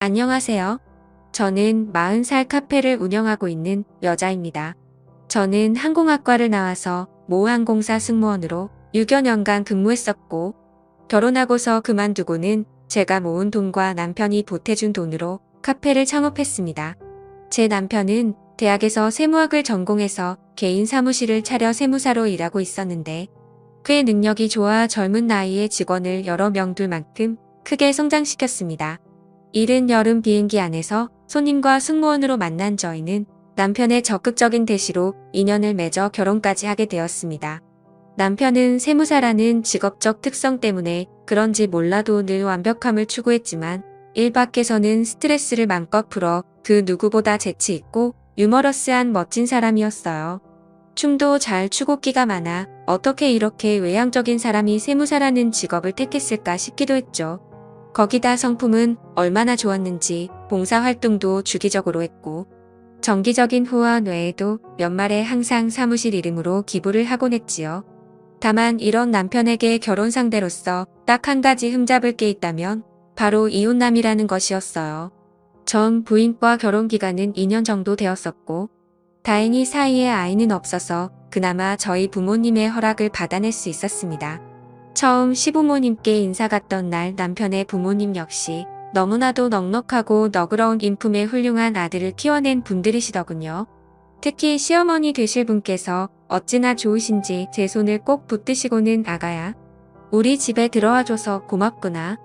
안녕하세요. 저는 40살 카페를 운영하고 있는 여자입니다. 저는 항공학과를 나와서 모 항공사 승무원으로 6여 년간 근무했었고, 결혼하고서 그만두고는 제가 모은 돈과 남편이 보태준 돈으로 카페를 창업했습니다. 제 남편은 대학에서 세무학을 전공해서 개인 사무실을 차려 세무사로 일하고 있었는데, 그의 능력이 좋아 젊은 나이에 직원을 여러 명 둘 만큼 크게 성장시켰습니다. 이른 여름 비행기 안에서 손님과 승무원으로 만난 저희는 남편의 적극적인 대시로 인연을 맺어 결혼까지 하게 되었습니다. 남편은 세무사라는 직업적 특성 때문에 그런지 몰라도 늘 완벽함을 추구했지만 일 밖에서는 스트레스를 맘껏 풀어 그 누구보다 재치 있고 유머러스한 멋진 사람이었어요. 춤도 잘 추고 끼가 많아 어떻게 이렇게 외향적인 사람이 세무사라는 직업을 택했을까 싶기도 했죠. 거기다 성품은 얼마나 좋았는지 봉사활동도 주기적으로 했고 정기적인 후원 외에도 연말에 항상 사무실 이름으로 기부를 하곤 했지요. 다만 이런 남편에게 결혼 상대로서 딱 한 가지 흠잡을 게 있다면 바로 이혼남이라는 것이었어요. 전 부인과 결혼 기간은 2년 정도 되었었고 다행히 사이에 아이는 없어서 그나마 저희 부모님의 허락을 받아낼 수 있었습니다. 처음 시부모님께 인사 갔던 날 남편의 부모님 역시 너무나도 넉넉하고 너그러운 인품의 훌륭한 아들을 키워낸 분들이시더군요. 특히 시어머니 되실 분께서 어찌나 좋으신지 제 손을 꼭 붙드시고는 아가야, 우리 집에 들어와줘서 고맙구나.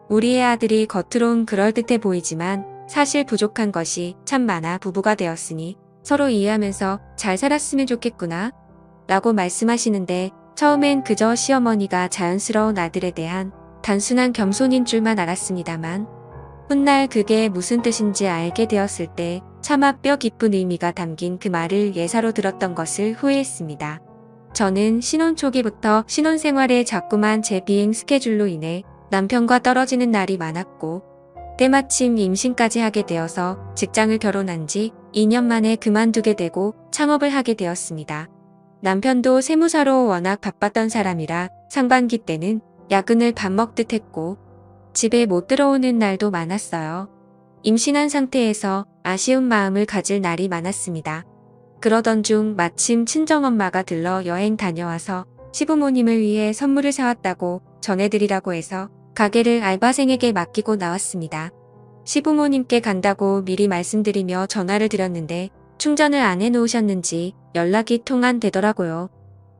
우리의 아들이 겉으론 그럴듯해 보이지만 사실 부족한 것이 참 많아 부부가 되었으니 서로 이해하면서 잘 살았으면 좋겠구나. 라고 말씀하시는데 처음엔 그저 시어머니가 자연스러운 아들에 대한 단순한 겸손인 줄만 알았습니다만 훗날 그게 무슨 뜻인지 알게 되었을 때 차마 뼈 깊은 의미가 담긴 그 말을 예사로 들었던 것을 후회했습니다. 저는 신혼 초기부터 신혼생활에 자꾸만 제 비행 스케줄로 인해 남편과 떨어지는 날이 많았고 때마침 임신까지 하게 되어서 직장을 결혼한 지 2년 만에 그만두게 되고 창업을 하게 되었습니다. 남편도 세무사로 워낙 바빴던 사람이라 상반기 때는 야근을 밥 먹듯 했고 집에 못 들어오는 날도 많았어요. 임신한 상태에서 아쉬운 마음을 가질 날이 많았습니다. 그러던 중 마침 친정엄마가 들러 여행 다녀와서 시부모님을 위해 선물을 사왔다고 전해드리라고 해서 가게를 알바생에게 맡기고 나왔습니다. 시부모님께 간다고 미리 말씀드리며 전화를 드렸는데 충전을 안 해놓으셨는지 연락이 통 안 되더라고요.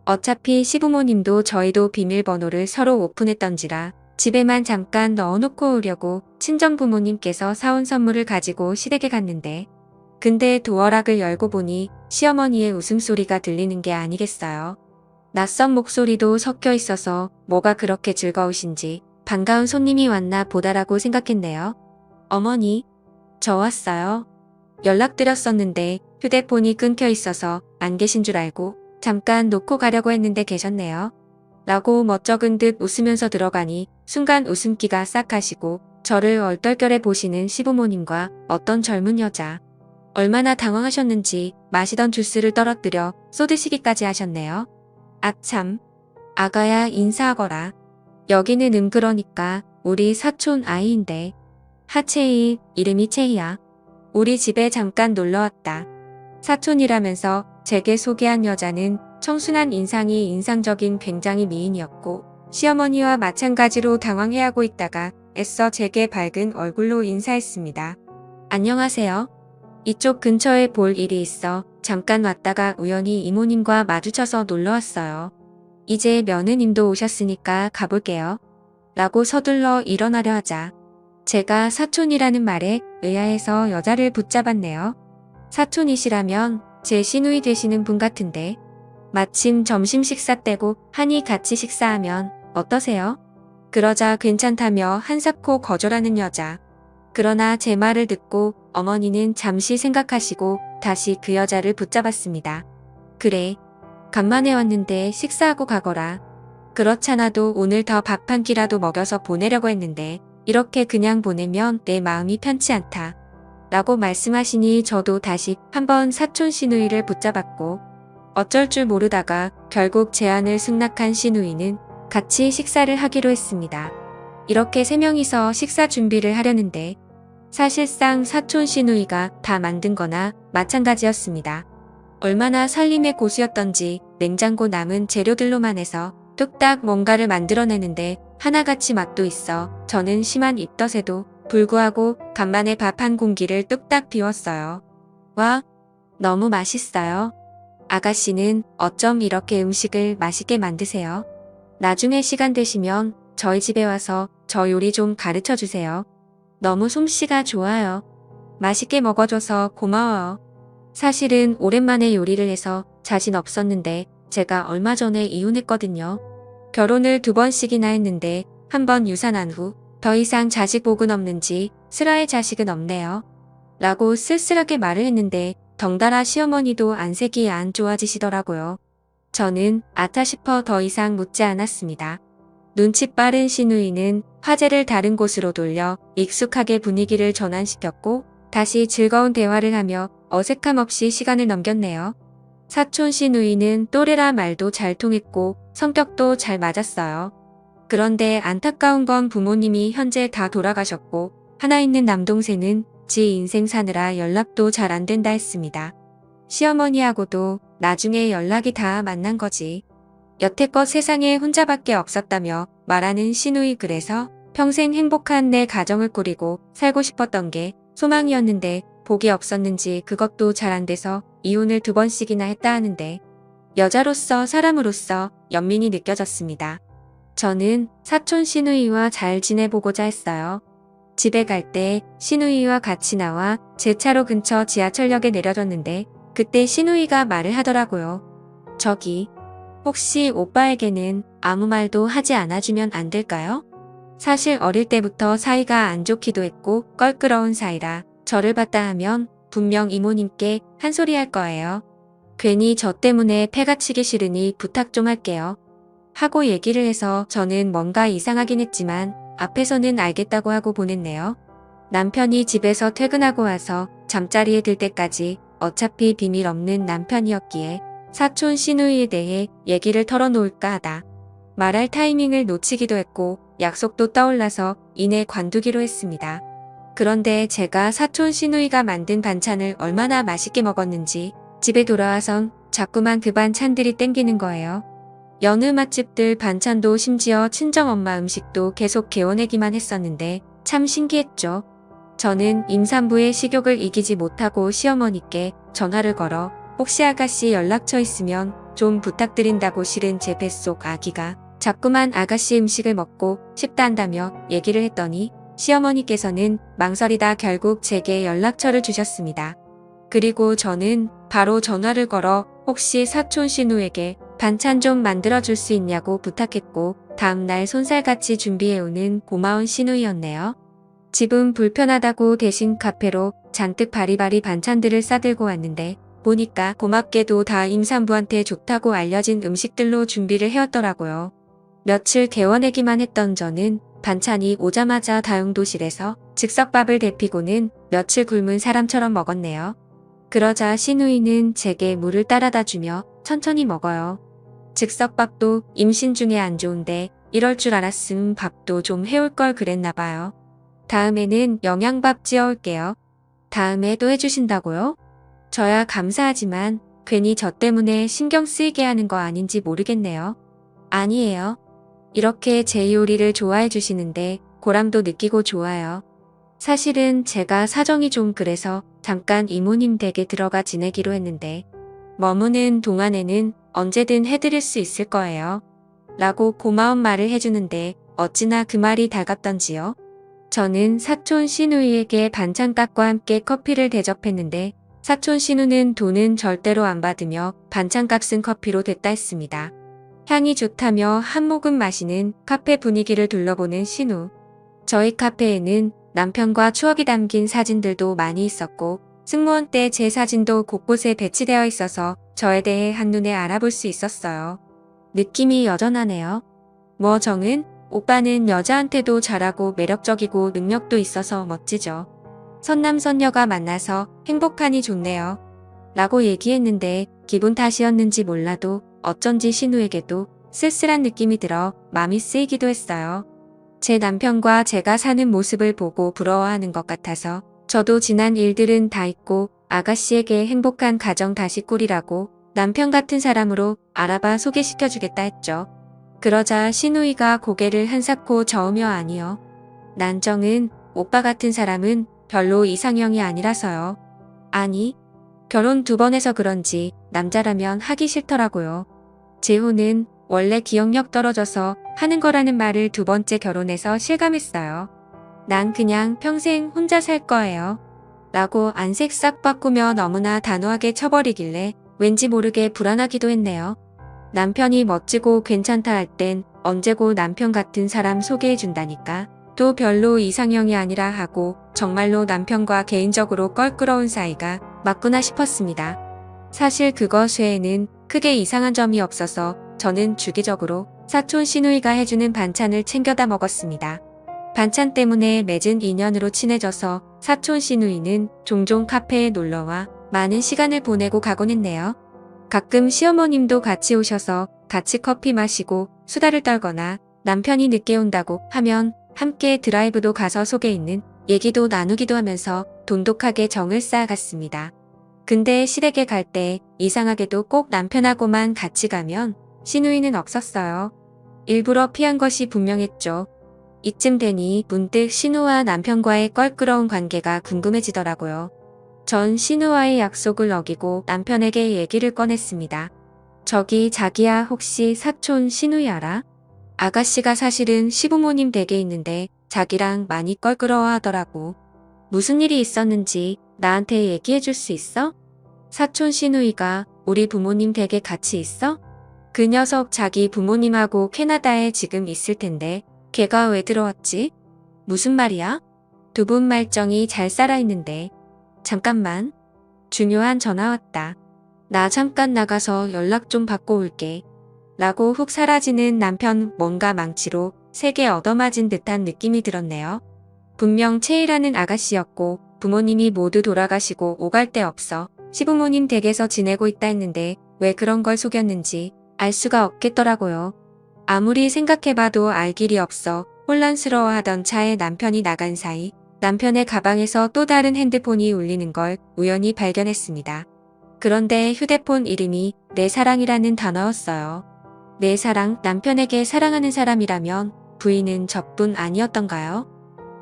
어차피 시부모님도 저희도 비밀번호를 서로 오픈했던지라 집에만 잠깐 넣어놓고 오려고 친정부모님께서 사온 선물을 가지고 시댁에 갔는데 근데 도어락을 열고 보니 시어머니의 웃음소리가 들리는 게 아니겠어요. 낯선 목소리도 섞여 있어서 뭐가 그렇게 즐거우신지 반가운 손님이 왔나 보다라고 생각했네요. 어머니, 저 왔어요. 연락드렸었는데 휴대폰이 끊겨 있어서 안 계신 줄 알고 잠깐 놓고 가려고 했는데 계셨네요. 라고 멋쩍은 듯 웃으면서 들어가니 순간 웃음기가 싹 가시고 저를 얼떨결에 보시는 시부모님과 어떤 젊은 여자. 얼마나 당황하셨는지 마시던 주스를 떨어뜨려 쏟으시기까지 하셨네요. 아참, 아가야 인사하거라. 여기는 그러니까 우리 사촌 아이인데. 하채이, 이름이 채이야. 우리 집에 잠깐 놀러왔다. 사촌이라면서 제게 소개한 여자는 청순한 인상이 인상적인 굉장히 미인이었고 시어머니와 마찬가지로 당황해하고 있다가 애써 제게 밝은 얼굴로 인사했습니다. 안녕하세요. 이쪽 근처에 볼 일이 있어 잠깐 왔다가 우연히 이모님과 마주쳐서 놀러왔어요. 이제 며느님도 오셨으니까 가볼게요. 라고 서둘러 일어나려 하자 제가 사촌이라는 말에 의아해서 여자를 붙잡았네요. 사촌이시라면 제 시누이 되시는 분 같은데 마침 점심 식사 때고 하니 같이 식사하면 어떠세요? 그러자 괜찮다며 한사코 거절하는 여자. 그러나 제 말을 듣고 어머니는 잠시 생각하시고 다시 그 여자를 붙잡았습니다. 그래, 간만에 왔는데 식사하고 가거라. 그렇잖아도 오늘 더 밥 한 끼라도 먹여서 보내려고 했는데 이렇게 그냥 보내면 내 마음이 편치 않다. 라고 말씀하시니 저도 다시 한번 사촌 시누이를 붙잡았고 어쩔 줄 모르다가 결국 제안을 승낙한 시누이는 같이 식사를 하기로 했습니다. 이렇게 3명이서 식사 준비를 하려는데 사실상 사촌 시누이가 다 만든 거나 마찬가지였습니다. 얼마나 살림의 고수였던지 냉장고 남은 재료들로만 해서 뚝딱 뭔가를 만들어내는데 하나같이 맛도 있어 저는 심한 입덧에도 불구하고 간만에 밥 한 공기를 뚝딱 비웠어요. 와, 너무 맛있어요. 아가씨는 어쩜 이렇게 음식을 맛있게 만드세요? 나중에 시간 되시면 저희 집에 와서 저 요리 좀 가르쳐 주세요. 너무 솜씨가 좋아요. 맛있게 먹어줘서 고마워요. 사실은 오랜만에 요리를 해서 자신 없었는데 제가 얼마 전에 이혼했거든요. 결혼을 2번씩이나 했는데 한 번 유산한 후 더 이상 자식 복은 없는지 슬아의 자식은 없네요. 라고 쓸쓸하게 말을 했는데 덩달아 시어머니도 안색이 안 좋아지시더라고요. 저는 아차 싶어 더 이상 묻지 않았습니다. 눈치 빠른 시누이는 화제를 다른 곳으로 돌려 익숙하게 분위기를 전환시켰고 다시 즐거운 대화를 하며 어색함 없이 시간을 넘겼네요. 사촌 시누이는 또래라 말도 잘 통했고 성격도 잘 맞았어요. 그런데 안타까운 건 부모님이 현재 다 돌아가셨고 하나 있는 남동생은 지 인생 사느라 연락도 잘 안 된다 했습니다. 시어머니하고도 나중에 연락이 다 만난 거지. 여태껏 세상에 혼자밖에 없었다며 말하는 시누이 그래서 평생 행복한 내 가정을 꾸리고 살고 싶었던 게 소망이었는데 복이 없었는지 그것도 잘 안 돼서 이혼을 2번씩이나 했다 하는데 여자로서 사람으로서 연민이 느껴졌습니다. 저는 사촌 시누이와 잘 지내보고자 했어요. 집에 갈 때 시누이와 같이 나와 제 차로 근처 지하철역에 내려졌는데 그때 시누이가 말을 하더라고요. 저기, 혹시 오빠에게는 아무 말도 하지 않아주면 안 될까요? 사실 어릴 때부터 사이가 안 좋기도 했고 껄끄러운 사이라 저를 봤다 하면 분명 이모님께 한 소리 할 거예요. 괜히 저 때문에 패가 치기 싫으니 부탁 좀 할게요. 하고 얘기를 해서 저는 뭔가 이상하긴 했지만 앞에서는 알겠다고 하고 보냈네요. 남편이 집에서 퇴근하고 와서 잠자리에 들 때까지 어차피 비밀 없는 남편이었기에 사촌 시누이에 대해 얘기를 털어놓을까 하다 말할 타이밍을 놓치기도 했고 약속도 떠올라서 이내 관두기로 했습니다. 그런데 제가 사촌 시누이가 만든 반찬을 얼마나 맛있게 먹었는지 집에 돌아와선 자꾸만 그 반찬들이 땡기는 거예요. 여느 맛집들 반찬도 심지어 친정엄마 음식도 계속 개워내기만 했었는데 참 신기했죠. 저는 임산부의 식욕을 이기지 못하고 시어머니께 전화를 걸어 혹시 아가씨 연락처 있으면 좀 부탁드린다고 실은 제 뱃속 아기가 자꾸만 아가씨 음식을 먹고 싶다 한다며 얘기를 했더니 시어머니께서는 망설이다 결국 제게 연락처를 주셨습니다. 그리고 저는 바로 전화를 걸어 혹시 사촌 시누에게 반찬 좀 만들어줄 수 있냐고 부탁했고 다음날 손살같이 준비해오는 고마운 시누이였네요. 집은 불편하다고 대신 카페로 잔뜩 바리바리 반찬들을 싸들고 왔는데 보니까 고맙게도 다 임산부한테 좋다고 알려진 음식들로 준비를 해왔더라고요. 며칠 개워내기만 했던 저는 반찬이 오자마자 다용도실에서 즉석밥을 데피고는 며칠 굶은 사람처럼 먹었네요. 그러자 시누이는 제게 물을 따라다 주며 천천히 먹어요. 즉석밥도 임신 중에 안 좋은데 이럴 줄 알았음 밥도 좀 해올 걸 그랬나 봐요. 다음에는 영양밥 지어올게요. 다음에 또 해주신다고요? 저야 감사하지만 괜히 저 때문에 신경 쓰이게 하는 거 아닌지 모르겠네요. 아니에요. 이렇게 제 요리를 좋아해 주시는데 보람도 느끼고 좋아요. 사실은 제가 사정이 좀 그래서 잠깐 이모님 댁에 들어가 지내기로 했는데 머무는 동안에는 언제든 해드릴 수 있을 거예요. 라고 고마운 말을 해주는데 어찌나 그 말이 달갑던지요. 저는 사촌 시누이에게 반찬값과 함께 커피를 대접했는데 사촌 시누는 돈은 절대로 안 받으며 반찬값은 커피로 됐다 했습니다. 향이 좋다며 한 모금 마시는 카페 분위기를 둘러보는 시누. 저희 카페에는 남편과 추억이 담긴 사진들도 많이 있었고 승무원 때 제 사진도 곳곳에 배치되어 있어서 저에 대해 한눈에 알아볼 수 있었어요. 느낌이 여전하네요. 뭐 정은 오빠는 여자한테도 잘하고 매력적이고 능력도 있어서 멋지죠. 선남선녀가 만나서 행복하니 좋네요. 라고 얘기했는데 기분 탓이었는지 몰라도 어쩐지 신우에게도 쓸쓸한 느낌이 들어 마음이 쓰이기도 했어요. 제 남편과 제가 사는 모습을 보고 부러워하는 것 같아서 저도 지난 일들은 다 잊고 아가씨에게 행복한 가정 다시 꾸리라고 남편 같은 사람으로 알아봐 소개시켜주겠다 했죠. 그러자 시누이가 고개를 한사코 저으며 아니요. 난정은 오빠 같은 사람은 별로 이상형이 아니라서요. 아니, 결혼 2번 해서 그런지 남자라면 하기 싫더라고요. 재호는 원래 기억력 떨어져서 하는 거라는 말을 2번째 결혼해서 실감했어요. 난 그냥 평생 혼자 살 거예요. 라고 안색 싹 바꾸며 너무나 단호하게 쳐버리길래 왠지 모르게 불안하기도 했네요. 남편이 멋지고 괜찮다 할 땐 언제고 남편 같은 사람 소개해준다니까. 또 별로 이상형이 아니라 하고 정말로 남편과 개인적으로 껄끄러운 사이가 맞구나 싶었습니다. 사실 그것 외에는 크게 이상한 점이 없어서 저는 주기적으로 사촌 시누이가 해주는 반찬을 챙겨다 먹었습니다. 반찬 때문에 맺은 인연으로 친해져서 사촌 시누이는 종종 카페에 놀러와 많은 시간을 보내고 가곤 했네요. 가끔 시어머님도 같이 오셔서 같이 커피 마시고 수다를 떨거나 남편이 늦게 온다고 하면 함께 드라이브도 가서 속에 있는 얘기도 나누기도 하면서 돈독하게 정을 쌓아갔습니다. 근데 시댁에 갈 때 이상하게도 꼭 남편하고만 같이 가면 시누이는 없었어요. 일부러 피한 것이 분명했죠. 이쯤 되니 문득 신우와 남편과의 껄끄러운 관계가 궁금해지더라고요. 전 신우와의 약속을 어기고 남편에게 얘기를 꺼냈습니다. 저기 자기야 혹시 사촌 신우이 알아? 아가씨가 사실은 시부모님 댁에 있는데 자기랑 많이 껄끄러워 하더라고. 무슨 일이 있었는지 나한테 얘기해 줄 수 있어? 사촌 시누이가 우리 부모님 댁에 같이 있어? 그 녀석 자기 부모님하고 캐나다에 지금 있을 텐데 걔가 왜 들어왔지? 무슨 말이야? 2분 말정이 잘 살아있는데. 잠깐만. 중요한 전화 왔다. 나 잠깐 나가서 연락 좀 받고 올게. 라고 훅 사라지는 남편 뭔가 망치로 세게 얻어맞은 듯한 느낌이 들었네요. 분명 채이라는 아가씨였고 부모님이 모두 돌아가시고 오갈 데 없어 시부모님 댁에서 지내고 있다 했는데 왜 그런 걸 속였는지 알 수가 없겠더라고요. 아무리 생각해봐도 알 길이 없어 혼란스러워하던 차에 남편이 나간 사이 남편의 가방에서 또 다른 핸드폰이 울리는 걸 우연히 발견했습니다. 그런데 휴대폰 이름이 내 사랑이라는 단어였어요. 내 사랑, 남편에게 사랑하는 사람이라면 부인은 저뿐 아니었던가요?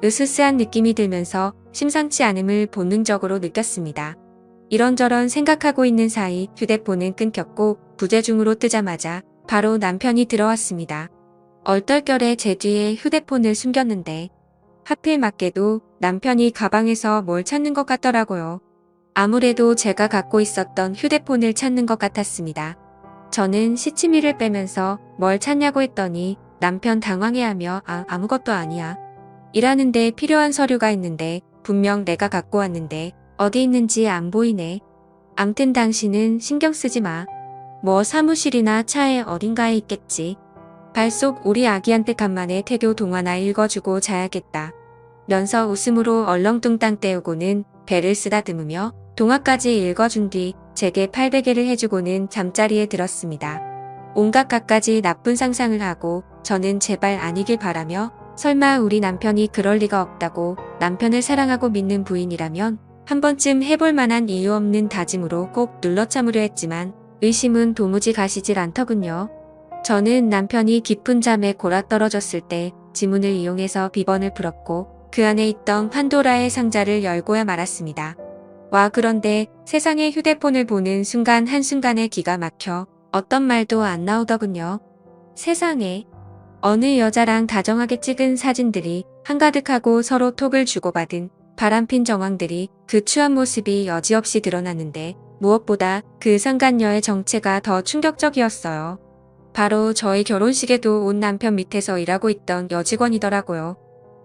으스스한 느낌이 들면서 심상치 않음을 본능적으로 느꼈습니다. 이런저런 생각하고 있는 사이 휴대폰은 끊겼고 부재중으로 뜨자마자 바로 남편이 들어왔습니다. 얼떨결에 제 뒤에 휴대폰을 숨겼는데 하필 맞게도 남편이 가방에서 뭘 찾는 것 같더라고요. 아무래도 제가 갖고 있었던 휴대폰을 찾는 것 같았습니다. 저는 시치미를 빼면서 뭘 찾냐고 했더니 남편 당황해하며 아무것도 아니야. 일하는데 필요한 서류가 있는데 분명 내가 갖고 왔는데 어디 있는지 안 보이네. 암튼 당신은 신경 쓰지 마. 뭐 사무실이나 차에 어딘가에 있겠지. 발속 우리 아기한테 간만에 태교 동화나 읽어주고 자야겠다. 면서 웃음으로 얼렁뚱땅 때우고는 배를 쓰다듬으며 동화까지 읽어준 뒤 제게 800개를 해주고는 잠자리에 들었습니다. 온갖 갖가지 나쁜 상상을 하고 저는 제발 아니길 바라며 설마 우리 남편이 그럴 리가 없다고 남편을 사랑하고 믿는 부인이라면 한 번쯤 해볼 만한 이유 없는 다짐으로 꼭 눌러 참으려 했지만 의심은 도무지 가시질 않더군요. 저는 남편이 깊은 잠에 골아떨어졌을 때 지문을 이용해서 비번을 풀었고 그 안에 있던 판도라의 상자를 열고야 말았습니다. 와 그런데 세상에 휴대폰을 보는 순간 한순간에 기가 막혀 어떤 말도 안 나오더군요. 세상에 어느 여자랑 다정하게 찍은 사진들이 한가득하고 서로 톡을 주고받은 바람핀 정황들이 그 추한 모습이 여지없이 드러났는데 무엇보다 그 상간녀의 정체가 더 충격적이었어요. 바로 저희 결혼식에도 온 남편 밑에서 일하고 있던 여직원이더라고요.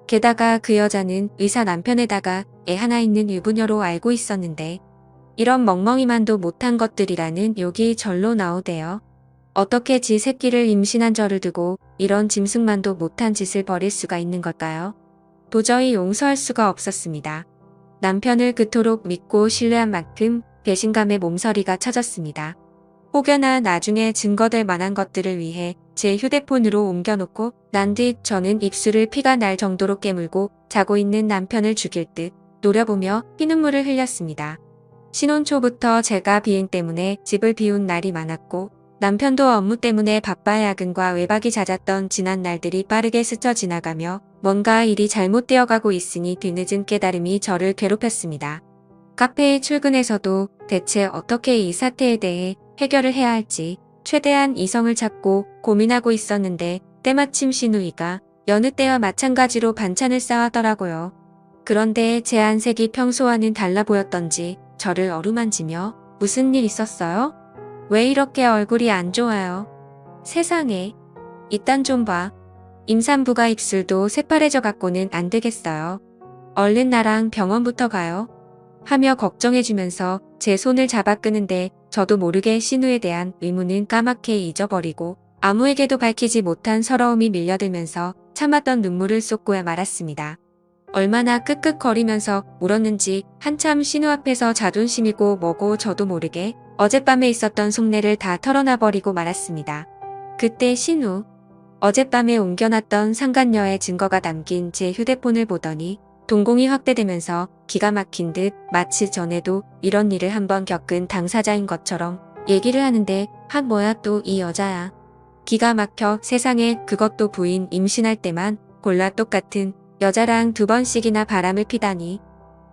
게다가 그 여자는 의사 남편에다가 애 하나 있는 유부녀로 알고 있었는데 이런 멍멍이만도 못한 것들이라는 욕이 절로 나오대요. 어떻게 지 새끼를 임신한 저를 두고 이런 짐승만도 못한 짓을 벌일 수가 있는 걸까요? 도저히 용서할 수가 없었습니다. 남편을 그토록 믿고 신뢰한 만큼 배신감의 몸서리가 쳐졌습니다. 혹여나 나중에 증거될 만한 것들을 위해 제 휴대폰으로 옮겨놓고 난 뒤 저는 입술을 피가 날 정도로 깨물고 자고 있는 남편을 죽일 듯 노려보며 피눈물을 흘렸습니다. 신혼 초부터 제가 비행 때문에 집을 비운 날이 많았고 남편도 업무 때문에 바빠 야근과 외박이 잦았던 지난 날들이 빠르게 스쳐 지나가며 뭔가 일이 잘못되어 가고 있으니 뒤늦은 깨달음이 저를 괴롭혔습니다. 카페에 출근해서도 대체 어떻게 이 사태에 대해 해결을 해야 할지 최대한 이성을 찾고 고민하고 있었는데 때마침 시누이가 여느 때와 마찬가지로 반찬을 싸왔더라고요. 그런데 제 안색이 평소와는 달라 보였던지 저를 어루만지며 무슨 일 있었어요? 왜 이렇게 얼굴이 안 좋아요? 세상에. 이딴 좀 봐. 임산부가 입술도 새파래져 갖고는 안 되겠어요. 얼른 나랑 병원부터 가요. 하며 걱정해주면서 제 손을 잡아 끄는데 저도 모르게 신우에 대한 의문은 까맣게 잊어버리고 아무에게도 밝히지 못한 서러움이 밀려들면서 참았던 눈물을 쏟고야 말았습니다. 얼마나 끄끄거리면서 울었는지 한참 신우 앞에서 자존심이고 뭐고 저도 모르게 어젯밤에 있었던 속내를 다 털어놔버리고 말았습니다. 그때 신우, 어젯밤에 옮겨놨던 상간녀의 증거가 담긴 제 휴대폰을 보더니 동공이 확대되면서 기가 막힌 듯 마치 전에도 이런 일을 한번 겪은 당사자인 것처럼 얘기를 하는데 뭐야 또 이 여자야. 기가 막혀 세상에 그것도 부인 임신할 때만 골라 똑같은 여자랑 2번씩이나 바람을 피다니.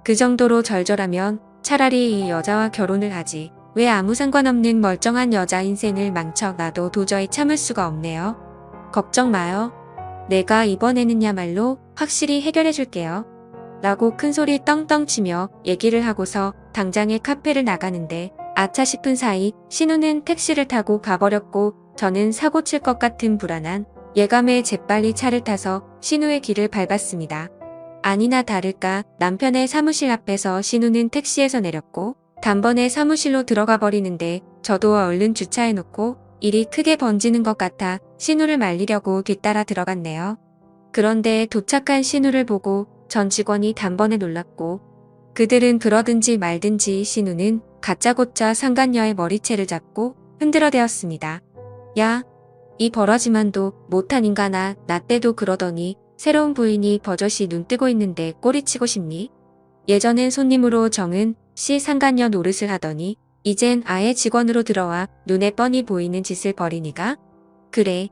그 정도로 절절하면 차라리 이 여자와 결혼을 하지. 왜 아무 상관없는 멀쩡한 여자 인생을 망쳐 나도 도저히 참을 수가 없네요. 걱정 마요. 내가 이번에는야말로 확실히 해결해 줄게요. 라고 큰소리 떵떵 치며 얘기를 하고서 당장에 카페를 나가는데 아차 싶은 사이 신우는 택시를 타고 가버렸고 저는 사고 칠 것 같은 불안한 예감에 재빨리 차를 타서 신우의 길을 밟았습니다. 아니나 다를까 남편의 사무실 앞에서 신우는 택시에서 내렸고 단번에 사무실로 들어가 버리는데 저도 얼른 주차해놓고 일이 크게 번지는 것 같아 신우를 말리려고 뒤따라 들어갔네요. 그런데 도착한 신우를 보고 전 직원이 단번에 놀랐고 그들은 그러든지 말든지 신우는 가짜고짜 상간녀의 머리채를 잡고 흔들어대었습니다. 야, 이 버러지만도 못한 인간아, 나 때도 그러더니 새로운 부인이 버젓이 눈 뜨고 있는데 꼬리치고 싶니? 예전엔 손님으로 정은 씨 상간녀 노릇을 하더니 이젠 아예 직원으로 들어와 눈에 뻔히 보이는 짓을 벌이니가? 그래,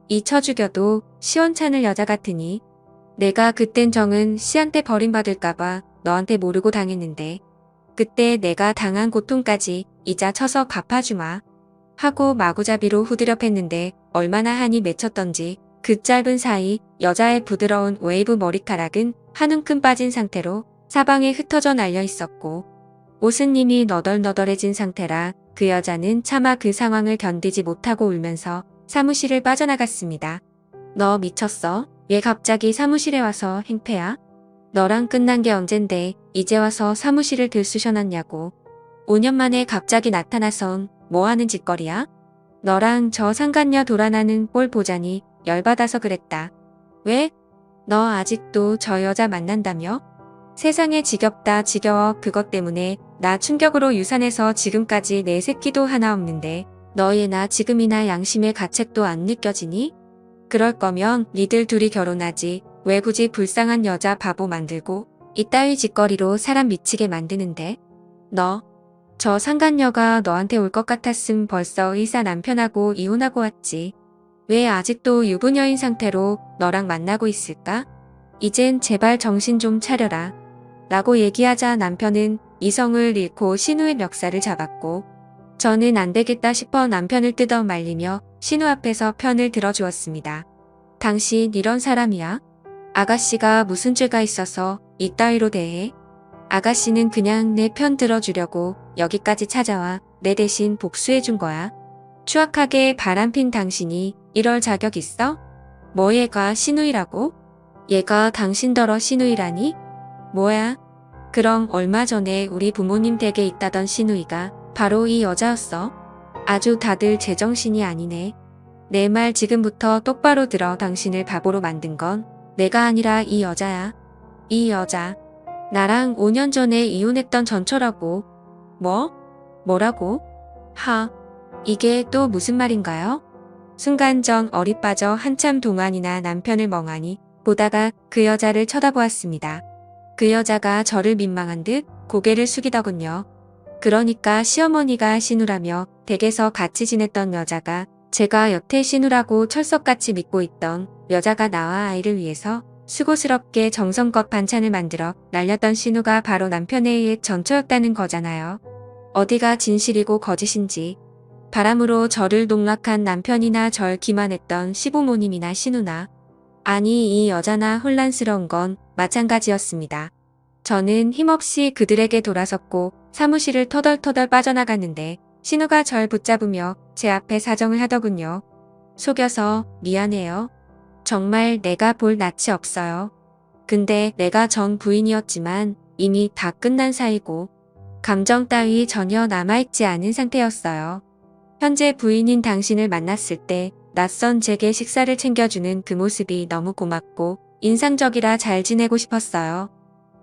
이 쳐 죽여도 시원찮을 여자 같으니 내가 그땐 정은 씨한테 버림받을까봐 너한테 모르고 당했는데 그때 내가 당한 고통까지 이자 쳐서 갚아주마 하고 마구잡이로 후드려 팼는데 얼마나 한이 맺혔던지 그 짧은 사이 여자의 부드러운 웨이브 머리카락은 한 움큼 빠진 상태로 사방에 흩어져 날려 있었고 옷은 이미 너덜너덜해진 상태라 그 여자는 차마 그 상황을 견디지 못하고 울면서 사무실을 빠져나갔습니다. 너 미쳤어? 왜 갑자기 사무실에 와서 행패야? 너랑 끝난 게 언젠데 이제 와서 사무실을 들쑤셔놨냐고. 5년 만에 갑자기 나타나선 뭐하는 짓거리야? 너랑 저 상간녀 돌아나는 꼴 보자니 열받아서 그랬다. 왜? 너 아직도 저 여자 만난다며? 세상에 지겹다 지겨워. 그것 때문에 나 충격으로 유산해서 지금까지 내 새끼도 하나 없는데 너희 나 지금이나 양심의 가책도 안 느껴지니? 그럴 거면 니들 둘이 결혼하지. 왜 굳이 불쌍한 여자 바보 만들고 이따위 짓거리로 사람 미치게 만드는데? 너, 저 상간녀가 너한테 올 것 같았음 벌써 의사 남편하고 이혼하고 왔지. 왜 아직도 유부녀인 상태로 너랑 만나고 있을까? 이젠 제발 정신 좀 차려라. 라고 얘기하자 남편은 이성을 잃고 신우의 멱살을 잡았고 저는 안 되겠다 싶어 남편을 뜯어 말리며 신우 앞에서 편을 들어주었습니다. 당신 이런 사람이야? 아가씨가 무슨 죄가 있어서 이따위로 대해? 아가씨는 그냥 내 편 들어주려고 여기까지 찾아와 내 대신 복수해준 거야. 추악하게 바람핀 당신이 이럴 자격 있어? 뭐 얘가 신우이라고? 얘가 당신더러 신우이라니? 뭐야? 그럼 얼마 전에 우리 부모님 댁에 있다던 신우이가 바로 이 여자였어? 아주 다들 제정신이 아니네. 내 말 지금부터 똑바로 들어. 당신을 바보로 만든 건 내가 아니라 이 여자야. 이 여자. 나랑 5년 전에 이혼했던 전처라고. 뭐? 뭐라고? 이게 또 무슨 말인가요? 순간 정 어리 빠져 한참 동안이나 남편을 멍하니 보다가 그 여자를 쳐다보았습니다. 그 여자가 저를 민망한 듯 고개를 숙이더군요. 그러니까 시어머니가 신우라며 댁에서 같이 지냈던 여자가 제가 여태 신우라고 철석같이 믿고 있던 여자가 나와 아이를 위해서 수고스럽게 정성껏 반찬을 만들어 날렸던 신우가 바로 남편에 의해 전처였다는 거잖아요. 어디가 진실이고 거짓인지. 바람으로 저를 농락한 남편이나 절 기만했던 시부모님이나 신우나 아니 이 여자나 혼란스러운 건 마찬가지였습니다. 저는 힘없이 그들에게 돌아섰고 사무실을 터덜터덜 빠져나갔는데 신우가 절 붙잡으며 제 앞에 사정을 하더군요. 속여서 미안해요. 정말 내가 볼 낯이 없어요. 근데 내가 전 부인이었지만 이미 다 끝난 사이고 감정 따위 전혀 남아있지 않은 상태였어요. 현재 부인인 당신을 만났을 때 낯선 제게 식사를 챙겨주는 그 모습이 너무 고맙고 인상적이라 잘 지내고 싶었어요.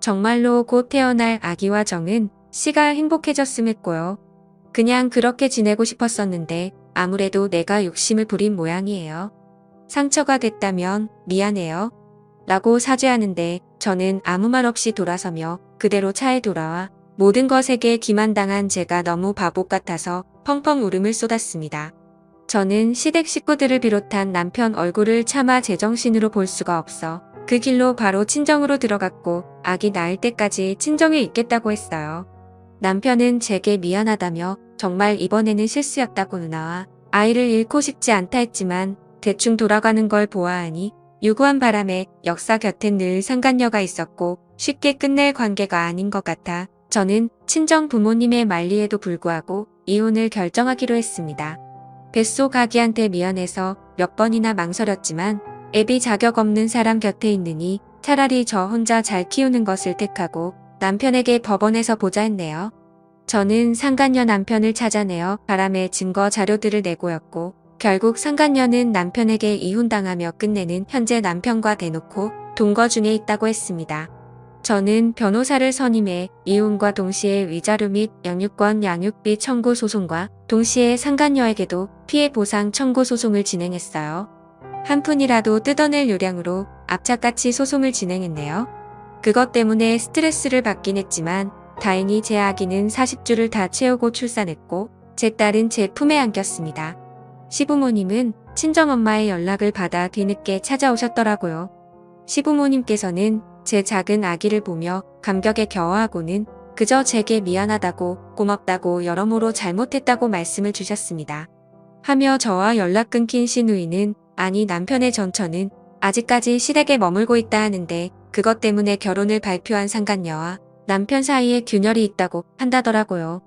정말로 곧 태어날 아기와 정은 씨가 행복해졌음 했고요. 그냥 그렇게 지내고 싶었었는데 아무래도 내가 욕심을 부린 모양이에요. 상처가 됐다면 미안해요. 라고 사죄하는데 저는 아무 말 없이 돌아서며 그대로 차에 돌아와 모든 것에게 기만당한 제가 너무 바보 같아서 펑펑 울음을 쏟았습니다. 저는 시댁 식구들을 비롯한 남편 얼굴을 차마 제정신으로 볼 수가 없어 그 길로 바로 친정으로 들어갔고 아기 낳을 때까지 친정에 있겠다고 했어요. 남편은 제게 미안하다며 정말 이번에는 실수였다고 누나와 아이를 잃고 싶지 않다 했지만 대충 돌아가는 걸 보아하니 유구한 바람에 역사 곁엔 늘 상간녀가 있었고 쉽게 끝낼 관계가 아닌 것 같아 저는 친정 부모님의 만리에도 불구하고 이혼을 결정하기로 했습니다. 뱃속 아기한테 미안해서 몇 번이나 망설였지만 애비 자격 없는 사람 곁에 있느니 차라리 저 혼자 잘 키우는 것을 택하고 남편에게 법원에서 보자 했네요. 저는 상간녀 남편을 찾아내어 바람의 증거 자료들을 내고였고 결국 상간녀는 남편에게 이혼당하며 끝내는 현재 남편과 대놓고 동거 중에 있다고 했습니다. 저는 변호사를 선임해 이혼과 동시에 위자료 및 영유권 양육비 청구 소송과 동시에 상간녀에게도 피해 보상 청구 소송을 진행했어요. 한 푼이라도 뜯어낼 요량으로 악착같이 소송을 진행했네요. 그것 때문에 스트레스를 받긴 했지만 다행히 제 아기는 40주를 다 채우고 출산했고 제 딸은 제 품에 안겼습니다. 시부모님은 친정엄마의 연락을 받아 뒤늦게 찾아오셨더라고요. 시부모님께서는 제 작은 아기를 보며 감격에 겨워하고는 그저 제게 미안하다고 고맙다고 여러모로 잘못했다고 말씀을 주셨습니다. 하며 저와 연락 끊긴 신우이는 아니 남편의 전처는 아직까지 시댁에 머물고 있다 하는데 그것 때문에 결혼을 발표한 상간녀와 남편 사이에 균열이 있다고 한다더라고요.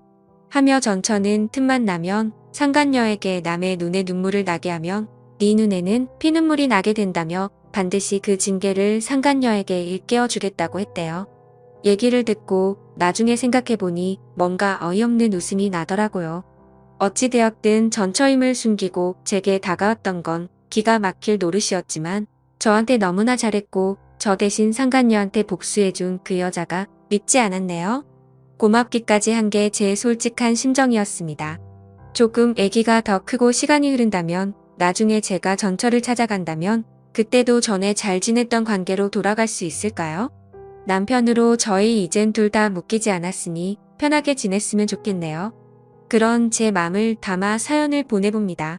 하며 전처는 틈만 나면 상간녀에게 남의 눈에 눈물을 나게 하면 네 눈에는 피눈물이 나게 된다며 반드시 그 징계를 상간녀에게 일깨워 주겠다고 했대요. 얘기를 듣고 나중에 생각해보니 뭔가 어이없는 웃음이 나더라고요. 어찌되었든 전처임을 숨기고 제게 다가왔던 건 기가 막힐 노릇이었지만 저한테 너무나 잘했고 저 대신 상간녀한테 복수해준 그 여자가 믿지 않았네요. 고맙기까지 한 게 제 솔직한 심정이었습니다. 조금 아기가 더 크고 시간이 흐른다면 나중에 제가 전처를 찾아간다면 그때도 전에 잘 지냈던 관계로 돌아갈 수 있을까요? 남편으로 저희 이젠 둘 다 묶이지 않았으니 편하게 지냈으면 좋겠네요. 그런 제 맘을 담아 사연을 보내봅니다.